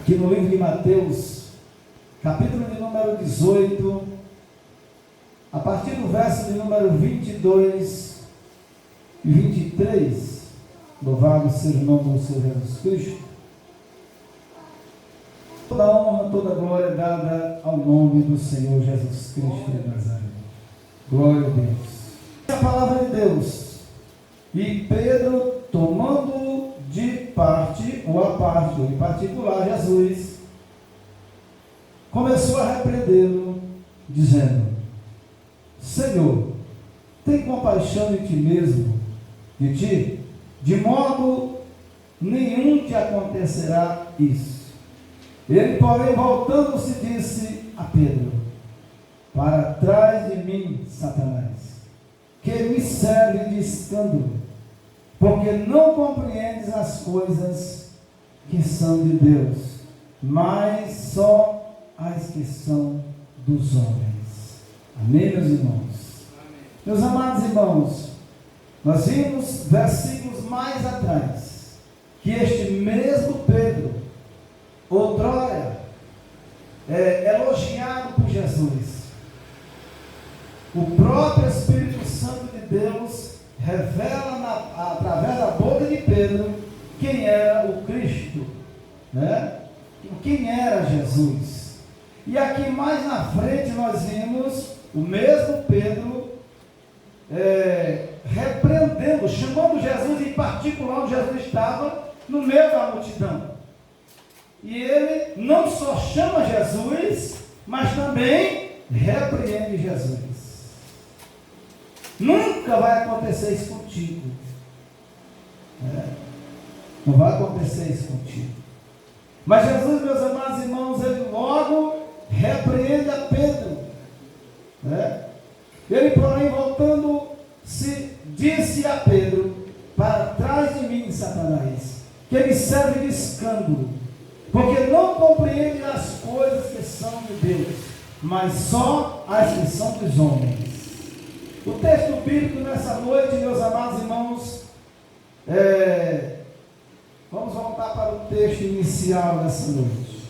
aqui no livro de Mateus, capítulo de número 18, a partir do verso de número 22 e 23, louvado seja o nome do Senhor Jesus Cristo. Toda a honra, toda a glória dada ao nome do Senhor Jesus Cristo de Nazaré. Glória a Deus. A palavra de Deus. E Pedro, tomando de parte, ou a parte, ou em particular, Jesus, começou a repreendê-lo, dizendo: Senhor, tem compaixão de ti mesmo, de ti, de modo nenhum te acontecerá isso. Ele, porém, voltando-se, disse a Pedro: Para trás de mim, Satanás, que me serve de escândalo, porque não compreendes as coisas que são de Deus, mas só as que são dos homens. Amém, meus irmãos? Amém. Meus amados irmãos, nós vimos versículos mais atrás que este mesmo Pedro, outrora elogiado por Jesus, o próprio Espírito Santo de Deus revela através da boca de Pedro quem era o Cristo, né? Quem era Jesus. E aqui mais na frente nós vimos o mesmo Pedro repreendendo, chamando Jesus em particular, onde Jesus estava no meio da multidão. E ele não só chama Jesus, mas também repreende Jesus. Nunca vai acontecer isso contigo. Não vai acontecer isso contigo. Mas Jesus, meus amados irmãos, ele logo repreende a Pedro. Ele, porém, voltando-se, disse a Pedro: Para trás de mim, Satanás, que ele serve de escândalo, porque não compreende as coisas que são de Deus, mas só as que são dos homens. O texto bíblico nessa noite, meus amados irmãos, vamos voltar para o texto inicial dessa noite.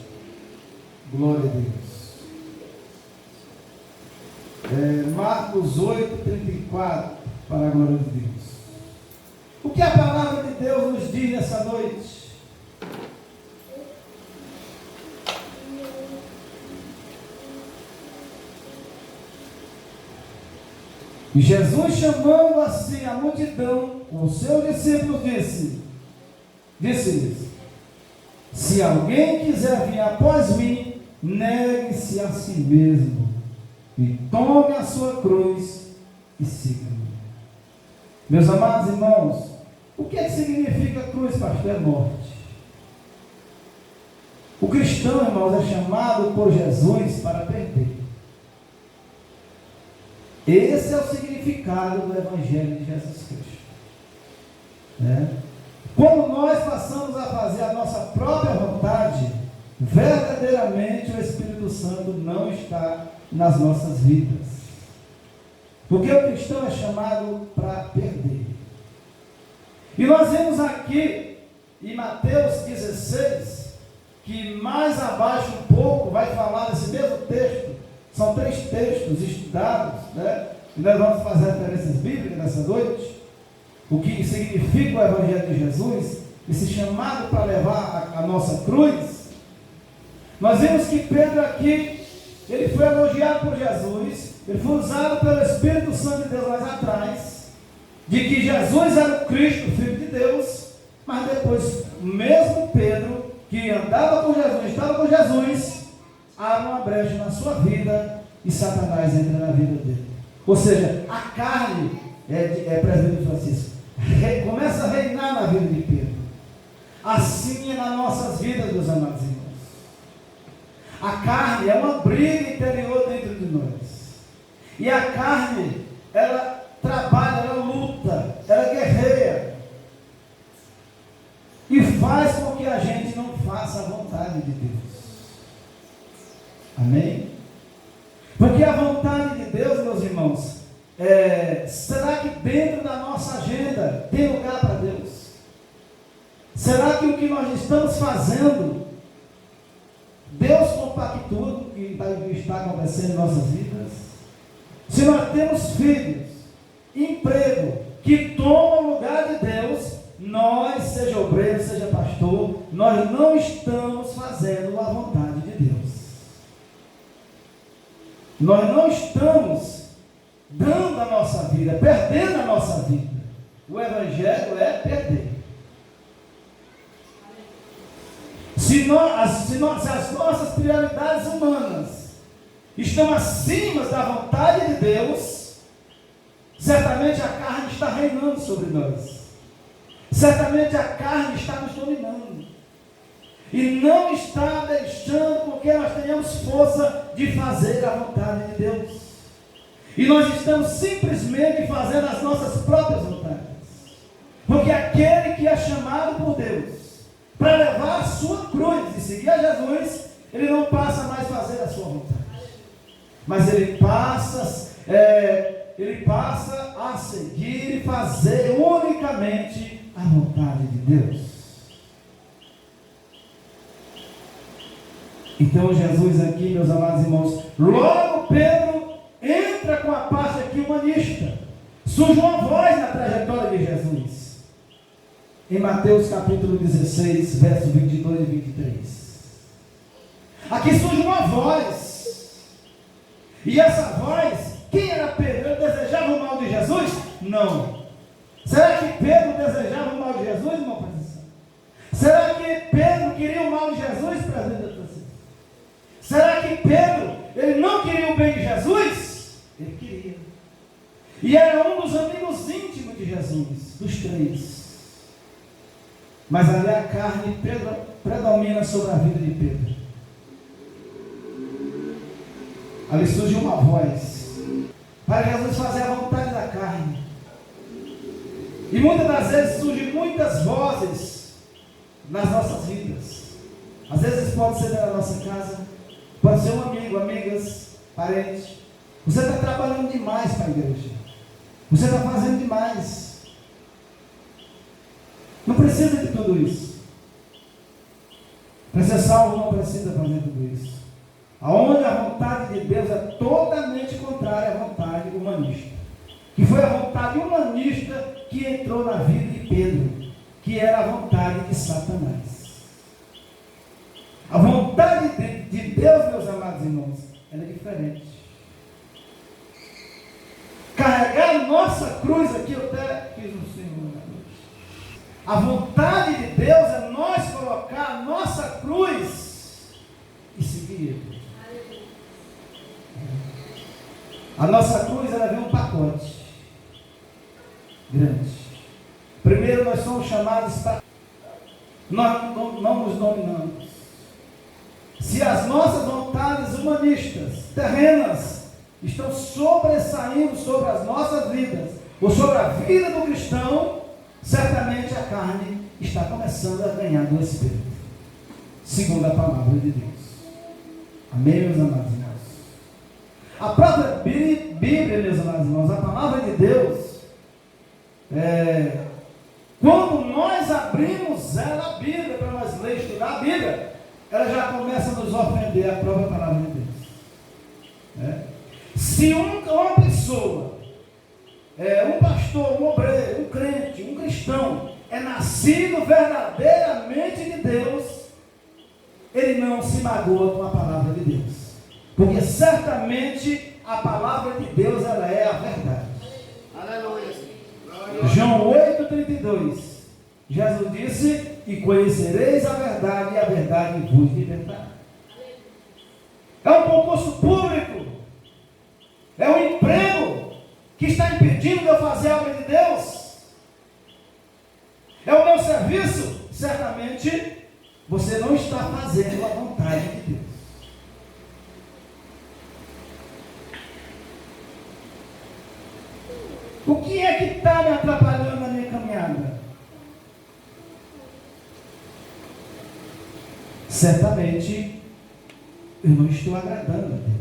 Glória a Deus. Marcos 8, 34, para a glória de Deus. O que a palavra de Deus nos diz nessa noite? E Jesus, chamando assim a multidão, os seus discípulos, disse-lhes: Se alguém quiser vir após mim, negue-se a si mesmo, e tome a sua cruz, e siga-me. Meus amados irmãos, o que significa cruz, pastor? É morte. O cristão, irmãos, é chamado por Jesus para perder. Esse é o significado do Evangelho de Jesus Cristo. Quando nós passamos a fazer a nossa própria vontade, verdadeiramente o Espírito Santo não está nas nossas vidas. Porque o cristão é chamado para perder. E nós vemos aqui em Mateus 16, que mais abaixo um pouco vai falar desse mesmo texto. São 3 textos estudados, e nós vamos fazer referências bíblicas nessa noite. O que significa o Evangelho de Jesus, esse chamado para levar a nossa cruz. Nós vimos que Pedro aqui, ele foi elogiado por Jesus, ele foi usado pelo Espírito Santo de Deus mais atrás, de que Jesus era o Cristo, o Filho de Deus, mas depois, o mesmo Pedro, que andava com Jesus, estava com Jesus, abre uma brecha na sua vida e Satanás entra na vida dele. Ou seja, a carne, presbítero Francisco, começa a reinar na vida de Pedro. Assim é nas nossas vidas, meus amados irmãos. A carne é uma briga interior dentro de nós. E a carne, ela trabalha, ela luta, ela guerreia. E faz com que a gente não faça a vontade de Deus. Amém? Porque a vontade de Deus, meus irmãos, será que dentro da nossa agenda tem lugar para Deus? Será que o que nós estamos fazendo está acontecendo em nossas vidas? Se nós temos filhos, emprego, que tomam o lugar de Deus, nós, seja obreiro, seja pastor, nós não estamos fazendo a vontade de Deus. Nós não estamos dando a nossa vida, perdendo a nossa vida. O Evangelho é perder. Se as nossas prioridades humanas estão acima da vontade de Deus, certamente a carne está reinando sobre nós. Certamente a carne está nos dominando. E não está deixando com que nós tenhamos força de fazer a vontade de Deus. E nós estamos simplesmente fazendo as nossas próprias vontades. Porque aquele que é chamado por Deus para levar a sua cruz e seguir a Jesus, ele não passa mais a fazer a sua vontade. Mas ele passa a seguir e fazer unicamente a vontade de Deus. Então Jesus aqui, meus amados irmãos, logo Pedro entra com a parte aqui humanista. Surge uma voz na trajetória de Jesus. Em Mateus capítulo 16, versos 22 e 23. Aqui surge uma voz. E essa voz, quem era Pedro? Ele desejava o mal de Jesus? Não. Será que Pedro desejava o mal de Jesus, irmão? Será que Pedro queria o mal de Jesus? Será que Pedro, ele não queria o bem de Jesus? Ele queria. E era um dos amigos íntimos de Jesus, dos três. Mas ali a carne predomina sobre a vida de Pedro. Ali surge uma voz para Jesus fazer a vontade da carne. E muitas das vezes surgem muitas vozes nas nossas vidas. Às vezes pode ser na nossa casa, pode ser um amigo, amigas, parente. Você está trabalhando demais para a igreja. Você está fazendo demais. Não precisa de tudo isso. Para ser salvo não precisa fazer tudo isso. Aonde a vontade de Deus é totalmente contrária à vontade humanista. Que foi a vontade humanista que entrou na vida de Pedro, que era a vontade de Satanás. A vontade de Deus, meus amados irmãos, ela é diferente. Carregar a nossa cruz aqui, eu até fiz um Senhor. A vontade de Deus é nós colocar a nossa cruz e seguir Ele. A nossa cruz, ela vem um pacote grande. Primeiro, nós somos chamados para... Nós não nos dominamos. Se as nossas vontades humanistas, terrenas, estão sobressaindo sobre as nossas vidas, ou sobre a vida do cristão, certamente a carne está começando a ganhar do Espírito, segundo a palavra de Deus. Amém, meus amados irmãos? A própria Bíblia, meus amados irmãos, a palavra de Deus, quando nós abrimos ela, a Bíblia, para nós ler e estudar a Bíblia, ela já começa a nos ofender a própria palavra de Deus. Se uma pessoa, um pastor, um obreiro, um crente, um cristão, é nascido verdadeiramente de Deus, ele não se magoa com a palavra de Deus, porque certamente a palavra de Deus, ela é a verdade. Aleluia. João 8,32, Jesus disse: e conhecereis a verdade, e a verdade vos libertará. É um concurso público, é um emprego que está impedindo de eu fazer a obra de Deus? É o meu serviço? Certamente você não está fazendo a vontade de Deus. O que é que está me atrapalhando na minha caminhada? Certamente eu não estou agradando a Deus.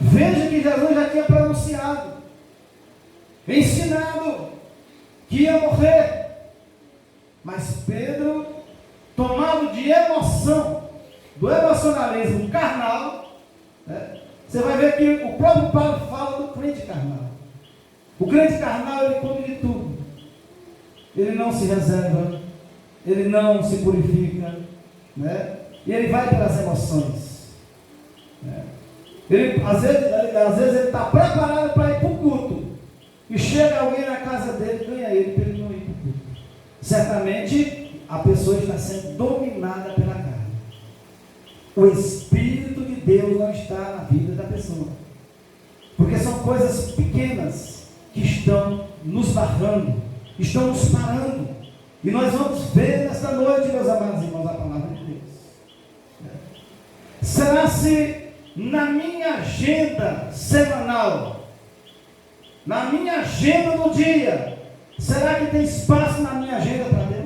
Veja que Jesus já tinha pronunciado, ensinado que ia morrer. Mas Pedro, tomado de emoção, do emocionalismo carnal, né? Você vai ver que o próprio Paulo fala do crente carnal. O crente carnal, ele come de tudo. Ele não se reserva, ele não se purifica, né? E ele vai pelas emoções, né? Às vezes ele está preparado para ir para o culto, e chega alguém na casa dele e ganha ele para ele não ir para o culto. Certamente a pessoa está sendo dominada pela carne. O Espírito de Deus não está na vida da pessoa, porque são coisas pequenas que estão nos barrando, estão nos parando. E nós vamos ver nesta noite, meus amados irmãos, a palavra de Deus. Será se na minha agenda semanal, na minha agenda do dia, será que tem espaço na minha agenda para Deus?